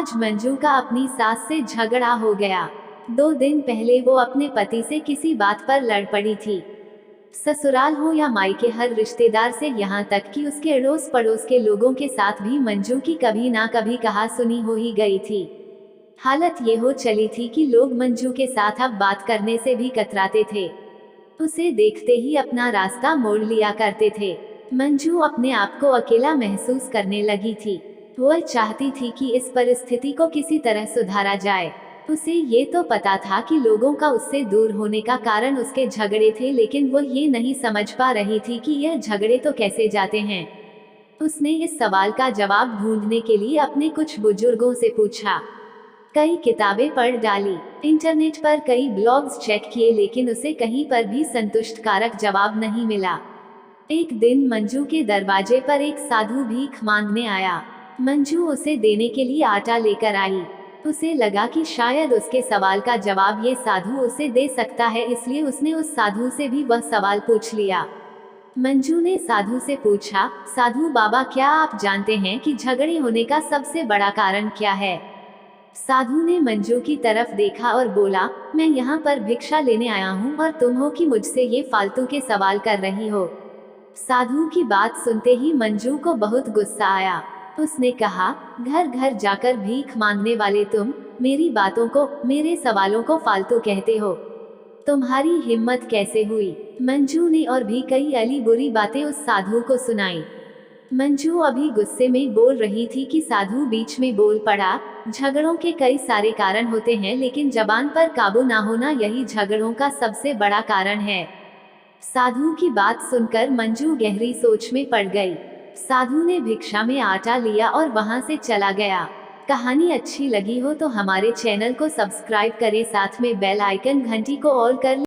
आज मंजू का अपनी सास से झगड़ा हो गया। 2 दिन पहले वो अपने पति से किसी बात पर लड़ पड़ी थी। ससुराल हो या मायके, हर रिश्तेदार से यहाँ तक कि उसके अड़ोस पड़ोस के लोगों के साथ भी मंजू की कभी ना कभी कहा सुनी हो ही गई थी। हालत ये हो चली थी कि लोग मंजू के साथ अब बात करने से भी कतराते थे। उसे देखते ही अपना रास्ता मोड़ लिया करते थे। मंजू अपने आप को अकेला महसूस करने लगी थी। वह चाहती थी कि इस परिस्थिति को किसी तरह सुधारा जाए। उसे ये तो पता था कि लोगों का उससे दूर होने का कारण उसके झगड़े थे, लेकिन वो ये नहीं समझ पा रही थी कि यह झगड़े तो कैसे जाते हैं। उसने इस सवाल का जवाब ढूंढने के लिए अपने कुछ बुजुर्गों से पूछा, कई किताबें पढ़ डाली, इंटरनेट पर कई ब्लॉग्स चेक किए, लेकिन उसे कहीं पर भी संतुष्टकारक जवाब नहीं मिला। एक दिन मंजू के दरवाजे पर एक साधु भीख मांगने आया। मंजू उसे देने के लिए आटा लेकर आई। उसे लगा कि शायद उसके सवाल का जवाब ये साधु उसे दे सकता है, इसलिए उसने उस साधु से भी वह सवाल पूछ लिया। मंजू ने साधु से पूछा, साधु बाबा, क्या आप जानते हैं कि झगड़े होने का सबसे बड़ा कारण क्या है? साधु ने मंजू की तरफ देखा और बोला, मैं यहाँ पर भिक्षा लेने आया हूँ और तुम हो कि मुझसे ये फालतू के सवाल कर रही हो। साधु की बात सुनते ही मंजू को बहुत गुस्सा आया। उसने कहा, घर घर जाकर भीख मांगने वाले तुम मेरी बातों को, मेरे सवालों को फालतू कहते हो। तुम्हारी हिम्मत कैसे हुई? मंजू ने और भी कई अली बुरी बातें उस साधु को सुनाई। मंजू अभी गुस्से में बोल रही थी कि साधु बीच में बोल पड़ा, झगड़ों के कई सारे कारण होते हैं, लेकिन जबान पर काबू ना होना यही झगड़ों का सबसे बड़ा कारण है। साधु की बात सुनकर मंजू गहरी सोच में पड़ गई। साधु ने भिक्षा में आटा लिया और वहां से चला गया। कहानी अच्छी लगी हो तो हमारे चैनल को सब्सक्राइब करें, साथ में बेल आइकन घंटी को ऑल कर